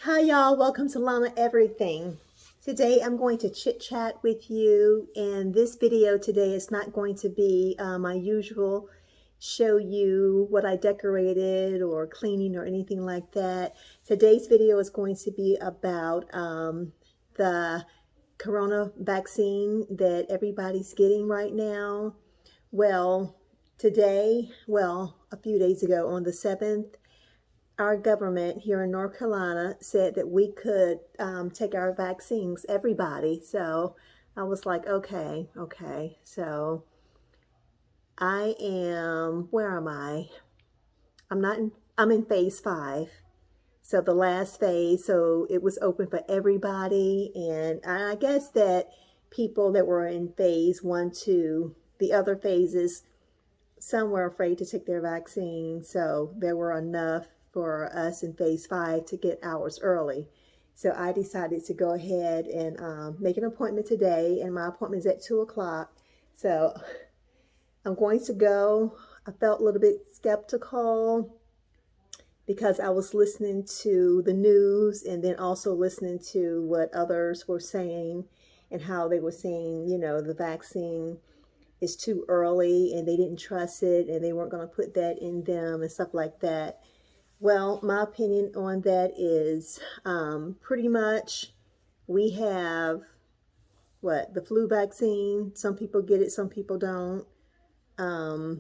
Hi y'all, welcome to Llama Everything. Today I'm going to chit chat with you, and this video today is not going to be my usual show you what I decorated or cleaning or anything like that. Today's video is going to be about the corona vaccine that everybody's getting right now. Well, a few days ago on the 7th, our government here in North Carolina said that we could take our vaccines, everybody. So I was like, okay. So where am I? I'm in phase 5. So the last phase, so it was open for everybody. And I guess that people that were in phase 1, 2, the other phases, some were afraid to take their vaccine, so there were enough for us in phase 5 to get ours early. So I decided to go ahead and make an appointment today, and my appointment is at 2 o'clock. So I'm going to go. I felt a little bit skeptical because I was listening to the news and then also listening to what others were saying and how they were saying, the vaccine is too early and they didn't trust it and they weren't going to put that in them and stuff like that. Well, my opinion on that is pretty much we have the flu vaccine. Some people get it, some people don't.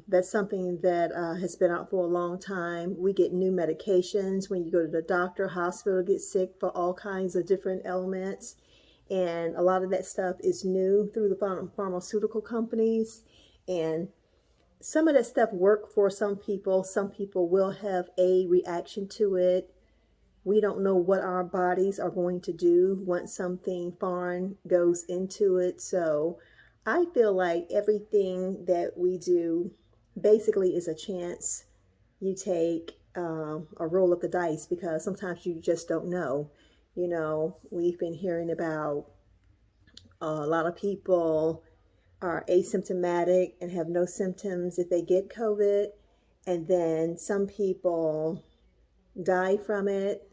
That's something that has been out for a long time. We get new medications when you go to the doctor, hospital, get sick for all kinds of different ailments. And a lot of that stuff is new through the pharmaceutical companies. And some of that stuff work for some people. Some people will have a reaction to it. We don't know what our bodies are going to do once something foreign goes into it. So I feel like everything that we do basically is a chance you take, a roll of the dice, because sometimes you just don't know. We've been hearing about a lot of people are asymptomatic and have no symptoms if they get COVID. And then some people die from it.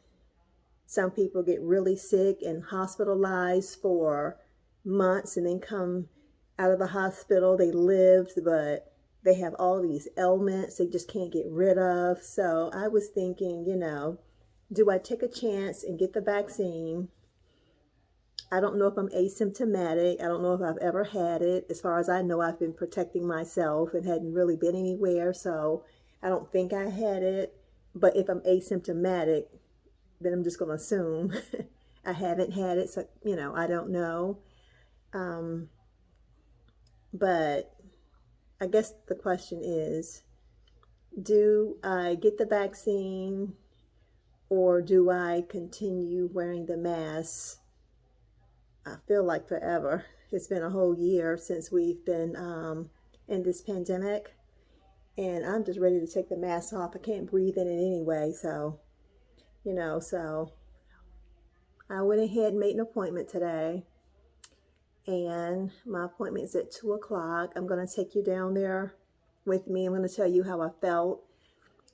Some people get really sick and hospitalized for months and then come out of the hospital. They lived, but they have all these ailments they just can't get rid of. So I was thinking, do I take a chance and get the vaccine? I don't know if I'm asymptomatic. I don't know if I've ever had it. As far as I know, I've been protecting myself and hadn't really been anywhere. So I don't think I had it. But if I'm asymptomatic, then I'm just going to assume I haven't had it. So, I don't know. But I guess the question is, do I get the vaccine or do I continue wearing the mask? I feel like forever. It's been a whole year since we've been in this pandemic, and I'm just ready to take the mask off. I can't breathe in it anyway, so so I went ahead and made an appointment today, and my appointment is at 2 o'clock. I'm going to take you down there with me. I'm going to tell you how I felt.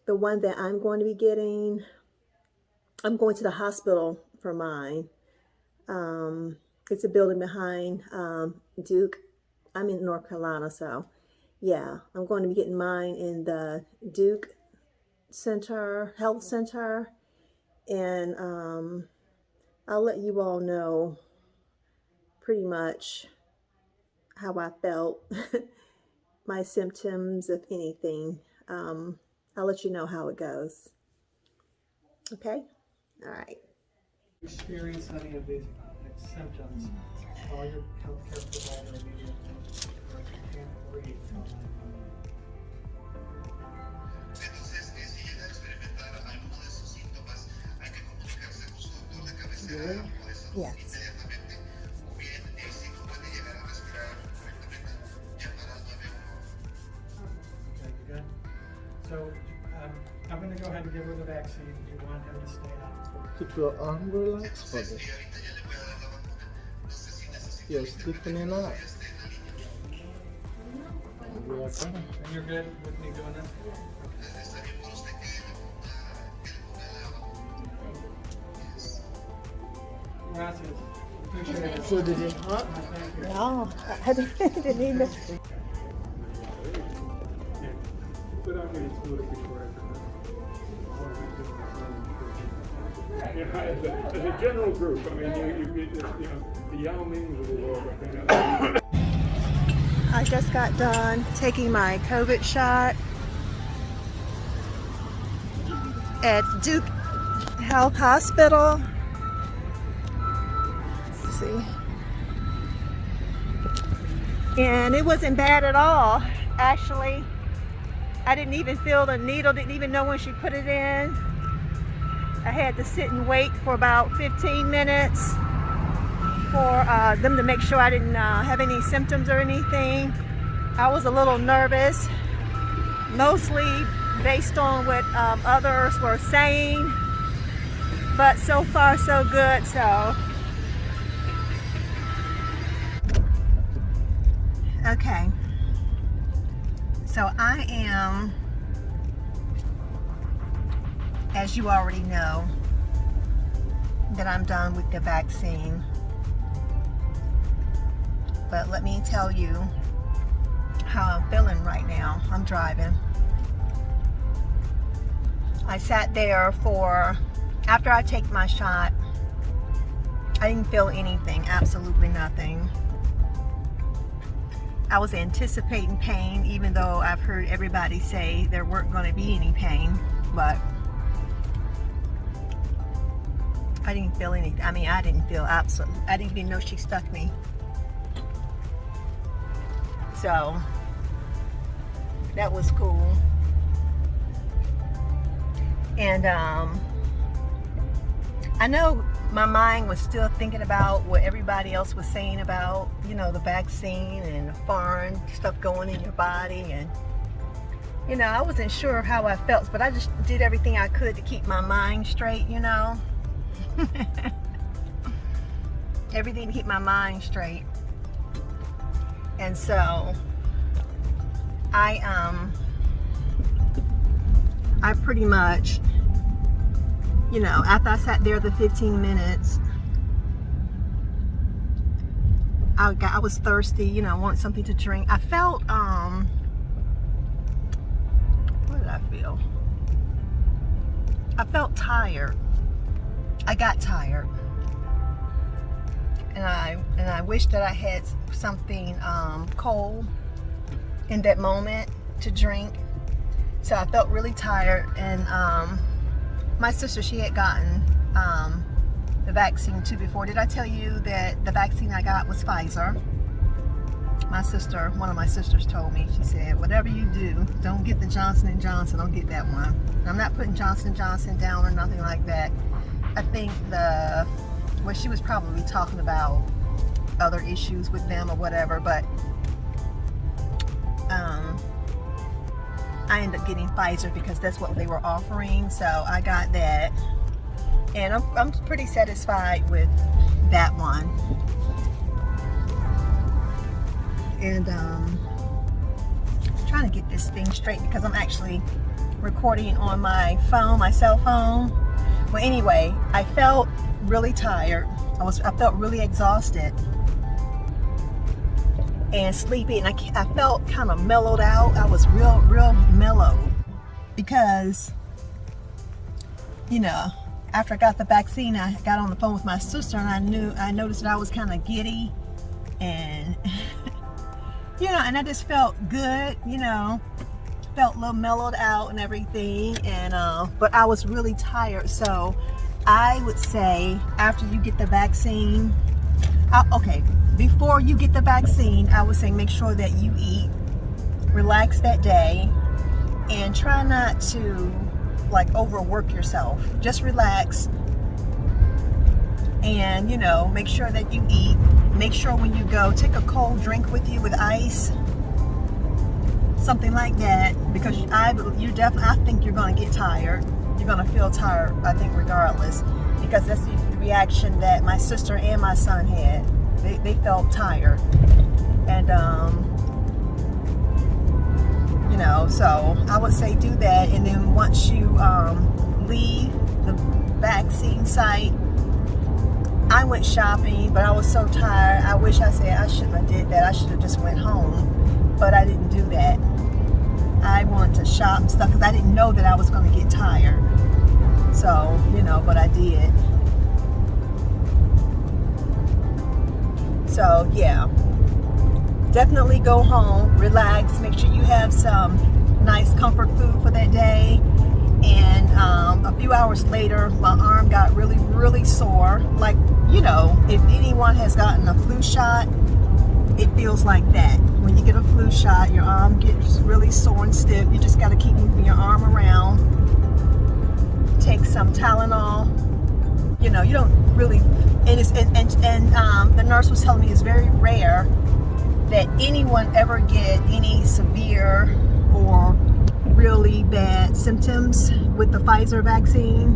The one that I'm going to be getting, I'm going to the hospital for mine. It's a building behind Duke. I'm in North Carolina, so yeah, I'm going to be getting mine in the Duke Health Center, and I'll let you all know pretty much how I felt, my symptoms, if anything. I'll let you know how it goes. Okay? All right. Experience any of these symptoms, call your healthcare provider immediately. Or if you can't breathe, call 911. Entonces, si llega a experimentar alguno de esos síntomas, hay que comunicarse con su doctor de cabecera o de salud inmediatamente. O bien, si no puede llegar a respirar correctamente, llamar al 911. Okay, you good? So, I'm going to go ahead and give her the vaccine. Do you want her to stay on? Keep your arm relaxed for Entonces, this. ahorita ya le voy a dar la vacuna. No sé si necesita You're ahorita stiffening up. que esté en la línea. You okay? And you're good with me doing this? ¿Está bien por usted que le ponga la vacuna? Yes. Gracias. Appreciate it. So did it hurt? Thank you. No, I didn't even. But I mean, it's good before as a general group, I mean, you get the Yao Mings of the world, I think. I just got done taking my COVID shot at Duke Health Hospital. Let's see. And it wasn't bad at all. Actually, I didn't even feel the needle, didn't even know when she put it in. I had to sit and wait for about 15 minutes for them to make sure I didn't have any symptoms or anything. I was a little nervous, mostly based on what others were saying, but so far so good. So okay, so I am, as you already know, that I'm done with the vaccine. But let me tell you how I'm feeling right now. I'm driving. I sat there after I take my shot, I didn't feel anything, absolutely nothing. I was anticipating pain, even though I've heard everybody say there weren't going to be any pain, but I didn't feel anything. I mean, I didn't feel absolutely, I didn't even know she stuck me. So that was cool. And I know my mind was still thinking about what everybody else was saying about, you know, the vaccine and the foreign stuff going in your body. And, you know, I wasn't sure how I felt, but I just did everything I could to keep my mind straight, you know. Everything to keep my mind straight. And so I pretty much, you know, after I sat there the 15 minutes, I was thirsty, you know, want something to drink. I felt, what did I feel? I felt tired. I got tired. And I wish that I had something cold in that moment to drink. So I felt really tired. And my sister, she had gotten the vaccine too before. Did I tell you that the vaccine I got was Pfizer? My sister, one of my sisters told me, she said, whatever you do, don't get the Johnson & Johnson, don't get that one. I'm not putting Johnson & Johnson down or nothing like that. I think well, she was probably talking about other issues with them or whatever, but I ended up getting Pfizer because that's what they were offering, so I got that, and I'm pretty satisfied with that one. And I'm trying to get this thing straight because I'm actually recording on my phone, my cell phone. Well, anyway, I felt really tired. I felt really exhausted and sleepy, and I felt kind of mellowed out. I was real mellow because, you know, after I got the vaccine, I got on the phone with my sister, and I noticed that I was kind of giddy, and you know, and I just felt good, you know, felt a little mellowed out and everything, and but I was really tired. So I would say after you get the vaccine, okay, before you get the vaccine, I would say make sure that you eat, relax that day, and try not to like overwork yourself. Just relax, and you know, make sure that you eat. Make sure when you go, take a cold drink with you with ice, something like that, because I think you're going to get tired. You're going to feel tired, I think, regardless, because that's the reaction that my sister and my son had. They felt tired, and you know, so I would say do that, and then once you leave the vaccine site, I went shopping, but I was so tired. I wish I said I shouldn't have did that. I should have just went home, but I didn't do that. I wanted to shop and stuff because I didn't know that I was going to get tired. So, you know, but I did. So, yeah. Definitely go home, relax, make sure you have some nice comfort food for that day. And a few hours later, my arm got really, really sore. Like, you know, if anyone has gotten a flu shot, it feels like that. When you get a flu shot, your arm gets really sore and stiff. You just got to keep moving your arm around. Take some Tylenol. You know, you don't really, and the nurse was telling me it's very rare that anyone ever get any severe or really bad symptoms with the Pfizer vaccine.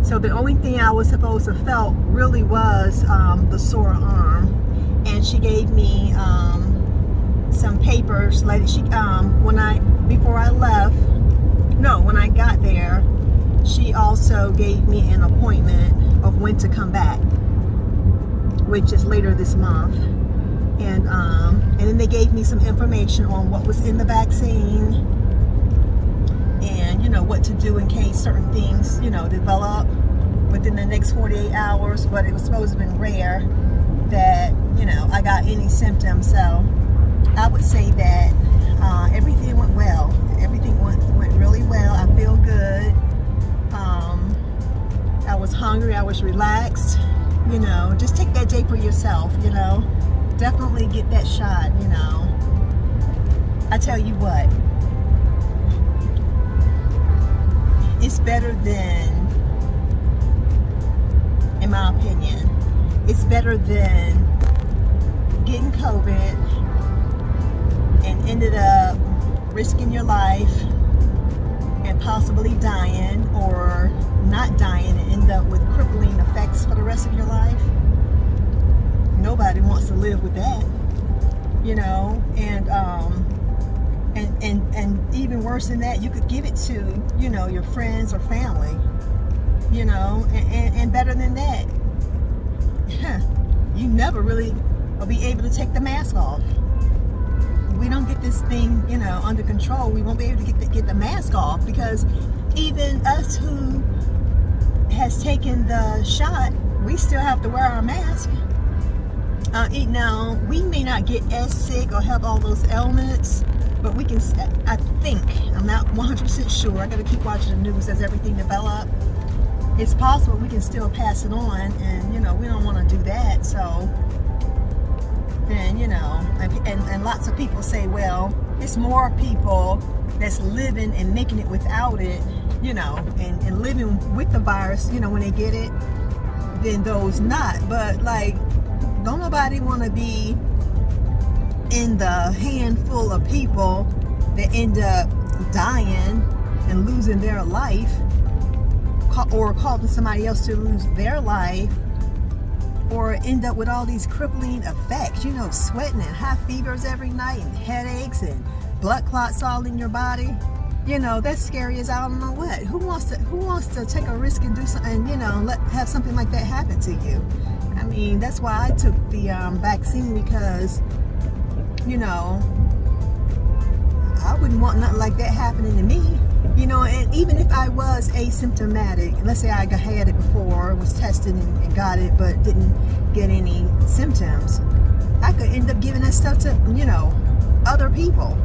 So the only thing I was supposed to felt really was the sore arm. And she gave me some papers. Like when I got there, she also gave me an appointment of when to come back, which is later this month. And then they gave me some information on what was in the vaccine and, you know, what to do in case certain things, you know, develop within the next 48 hours. But it was supposed to have been rare that, you know, I got any symptoms. So I would say that everything went well. Everything went really well. I feel good. I was hungry. I was relaxed. You know, just take that day for yourself, you know. Definitely get that shot, you know. I tell you what, it's better than, in my opinion, it's better than getting COVID and ended up risking your life and possibly dying, or not dying and end up with crippling effects for the rest of your life. Nobody wants to live with that, you know. And even worse than that, you could give it to, you know, your friends or family, you know. And better than that, you never really will be able to take the mask off. If we don't get this thing, you know, under control, we won't be able to get the mask off, because even us who has taken the shot, we still have to wear our mask. Now, we may not get as sick or have all those ailments, but we can, I think, I'm not 100% sure, I gotta keep watching the news as everything develops. It's possible we can still pass it on, and, you know, we don't want to do that. So then, you know, and lots of people say, well, it's more people that's living and making it without it, you know, and living with the virus, you know, when they get it, than those not. But, like, don't nobody want to be in the handful of people that end up dying and losing their life, or causing somebody else to lose their life, or end up with all these crippling effects, you know, sweating and high fevers every night and headaches and blood clots all in your body. You know, that's scary as I don't know what. Who wants to take a risk and do something, you know, have something like that happen to you? I mean, that's why I took the vaccine, because, you know, I wouldn't want nothing like that happening to me. You know, and even if I was asymptomatic, let's say I had it before, was tested and got it, but didn't get any symptoms, I could end up giving that stuff to, you know, other people,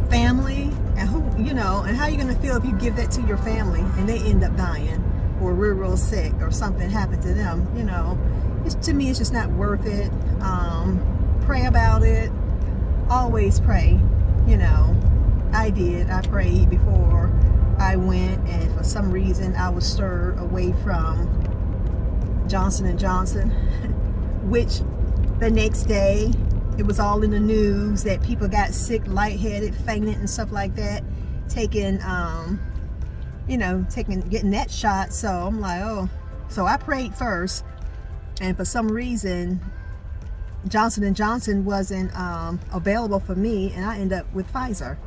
family, and who, you know, and how are you going to feel if you give that to your family and they end up dying, or real sick, or something happened to them? You know, to me, it's just not worth it. Pray about it. Always pray, you know. I did. I prayed before I went, and for some reason I was stirred away from Johnson & Johnson, which the next day it was all in the news that people got sick, lightheaded, fainted and stuff like that, taking, you know, getting that shot. So I'm like, oh. So I prayed first, and for some reason Johnson & Johnson wasn't available for me, and I ended up with Pfizer.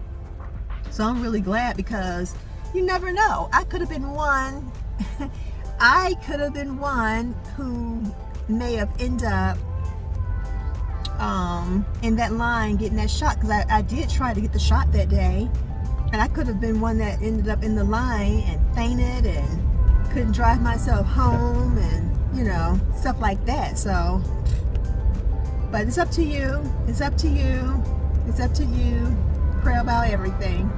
So I'm really glad, because you never know. I could have been one I could have been one who may have ended up in that line getting that shot, because I did try to get the shot that day, and I could have been one that ended up in the line and fainted and couldn't drive myself home, and you know, stuff like that. So, but it's up to you. It's up to you. It's up to you. Pray about everything.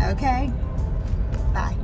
Okay? Bye.